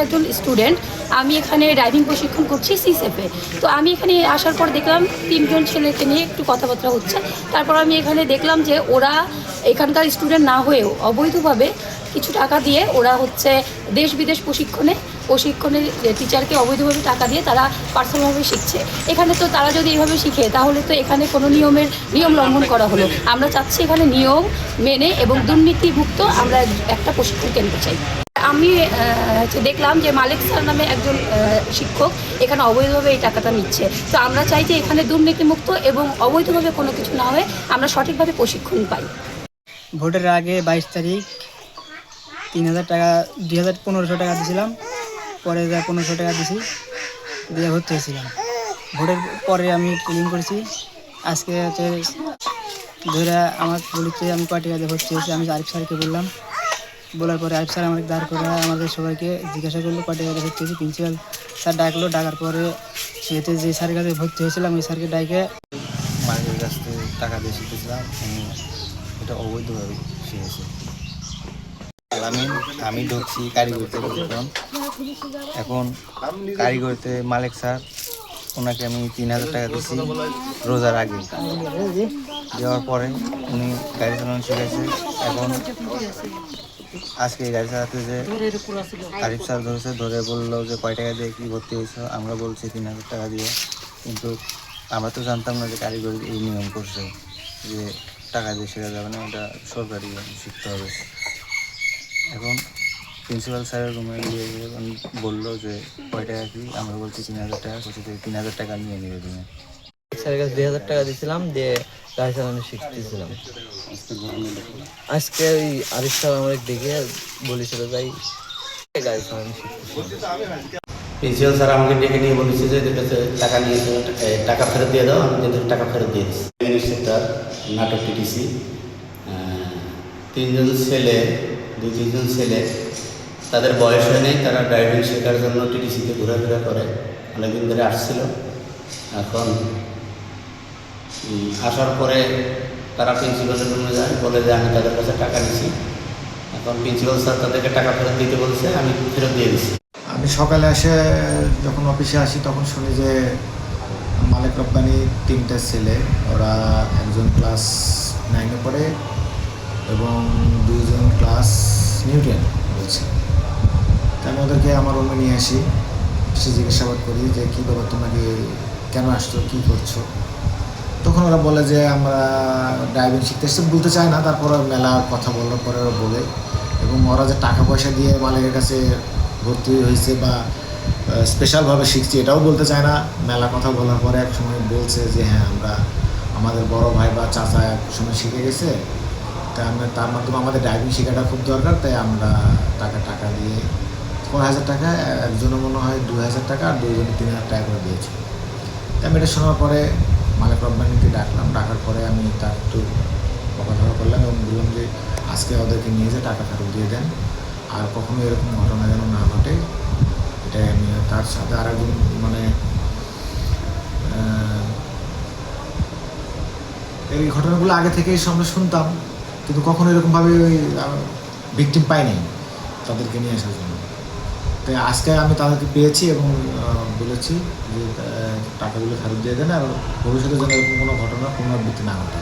একজন স্টুডেন্ট। আমি এখানে ড্রাইভিং প্রশিক্ষণ করছি সিসেফে। তো আমি এখানে আসার পর দেখলাম 3জন ছেলেকে নিয়ে একটু কথাবার্তা হচ্ছে। তারপর আমি এখানে দেখলাম যে ওরা এখানকার স্টুডেন্ট না হয়েও অবৈধভাবে কিছু টাকা দিয়ে ওরা হচ্ছে দেশ বিদেশ প্রশিক্ষণের টিচারকে অবৈধভাবে টাকা দিয়ে তারা পার্সোনালভাবে শিখছে। এখানে তো তারা যদি এইভাবে শিখে তাহলে তো এখানে কোনো নিয়ম লঙ্ঘন করা হলো। আমরা চাচ্ছি এখানে নিয়ম মেনে এবং দুর্নীতিমুক্ত আমরা একটা প্রশিক্ষণ কেন্দ্র চাই। আমি দেখলাম যে মালিক স্যার নামে একজন শিক্ষক এখানে অবৈধভাবে এই টাকাটা নিচ্ছে। তো আমরা চাই যে এখানে দুর্নীতিমুক্ত এবং অবৈধভাবে কোনো কিছু না হয়ে আমরা সঠিকভাবে প্রশিক্ষণ পাই। ভোটের আগে 22 তারিখ 3000 টাকা 1500 টাকা দিয়েছিলাম, পরে 1500 টাকা দিয়েছি দিয়ে ভর্তি হয়েছিলাম। ভোটের পরে আমি ক্লিন করেছি। আজকে ধরে আমার বলেছে আমি কয় টাকা দিয়ে ভর্তি হয়েছি। আমি আরিফ স্যারকে বলার পরে আরিফ স্যার আমাকে দাঁড় করে আমাদের সবাইকে জিজ্ঞাসা করলো কয় টাকা দিয়ে ভর্তি হয়েছি। প্রিন্সিপাল স্যার ডাকলো, ডাকার পরে এতে যে স্যারের কাছে ভর্তি হয়েছিলাম ওই স্যারকে ডাকে মালিকের কাছ থেকে টাকা দিয়ে শিখতেছিলাম। এটা অবৈধভাবে শিখেছি। আমি ঢুকছি কারিগরিতে। এখন কারিগরিতে মালিক স্যার ওনাকে আমি 3000 টাকা দিয়েছি রোজার আগে। দেওয়ার পরে উনি গাড়ি চালানো শিখেছে। এখন আজকে গাড়ি চালাতে যে আরিফ স্যার ধরে বললো যে কয় টাকা দিয়ে কি ভর্তি হয়েছে। আমরা বলছি 3000 টাকা দিয়ে, কিন্তু আমরা তো জানতাম না যে কারিগরি এই নিয়ম করছে যে টাকা দিয়ে শেখা যাবে না, এটা সরকারি শিখতে হবে। এখন প্রিন্সিপাল স্যারের রুমে গিয়ে বললো যে কয় টাকা কি, আমরা বলছি 3000 টাকা। বলছি 3000 টাকা নিয়ে নেবে তুমি। স্যারের কাছে 2000 টাকা দিয়েছিলাম, দিয়ে গাড়ি চালানো শিখতেছিলাম। আজকে ওই আরিফ স্যার আমাকে দেখে বলেছিল তাই গাড়ি চালানো শিখতেছিলাম। প্রিন্সিপাল স্যার আমাকে ডেকে নিয়ে বলেছে যে এদের কাছে টাকা নিয়েছে, টাকা ফেরত দিয়ে দাও। আমি এদের টাকা ফেরত দিয়ে দিচ্ছি। সেক্টর নাটক টিটিসি 3জন ছেলে 2-3জন ছেলে তাদের বয়স হয় নেই, তারা ড্রাইভিং শেখার জন্য টিটিসিতে ঘোরাফেরা করে। অনেকদিন ধরে আসছিল। এখন আসার পরে তারা প্রিন্সিপালের রুমে যায়, বলে যে আমি তাদের কাছে টাকা নিছি। এখন প্রিন্সিপাল স্যার তাদেরকে টাকা ফেরত দিতে বলছে, আমি ফেরত দিয়ে দিচ্ছি। আমি সকালে এসে যখন অফিসে আসি তখন শুনি যে মালিক রব্বানি 3টা ছেলে, ওরা একজন ক্লাস 9-এ পড়ে এবং 2জন ক্লাস নিউটেন বলছে। তাই আমি ওদেরকে আমার রুমে নিয়ে আসি, এসে জিজ্ঞাসাবাদ করি যে কী ব্যাপার, তোমাকে কেন আসছো, কী করছো। তখন ওরা বলে যে আমরা ড্রাইভিং শিখতে এসে বলতে চায় না, তারপর মেলা কথা বলার পরে ওরা বলে। এবং ওরা যে টাকা পয়সা দিয়ে মালিকের কাছে ভর্তি হয়েছে বা স্পেশালভাবে শিখছি এটাও বলতে চায় না। মেলা কথা বলার পরে এক সময় বলছে যে হ্যাঁ আমরা আমাদের বড় ভাই বা চাচা এক সময় শিখে গেছে, তাই আমরা তার মাধ্যমে আমাদের ড্রাইভিং শেখাটা খুব দরকার, তাই আমরা টাকা দিয়ে 4000 টাকা, একজনের মনে হয় 2000 টাকা আর 2জনে 3000 টাকা করে দিয়েছে। তাই আমি এটা শোনার পরে মালিক রব্বানিকে ডাকার পরে আমি তার একটু বকাঝকা করলাম এবং বললাম যে আজকে ওদেরকে নিয়ে যে টাকা ফেরত দিয়ে দেন, আর কখনো এরকম ঘটনা যেন না ঘটে। এটাই আমি তার সাথে আর একজন এই ঘটনাগুলো আগে থেকেই আমরা শুনতাম, কিন্তু কখনো এরকমভাবে ওই ভিকটিম পাইনি তাদেরকে নিয়ে আসার জন্য। তাই আজকে আমি তাদেরকে পেয়েছি এবং বলেছি যে টাকাগুলো ফেরত দিয়ে দেন আর ভবিষ্যতে যেন এরকম কোনো ঘটনা পুনরাবৃত্তি না ঘটে।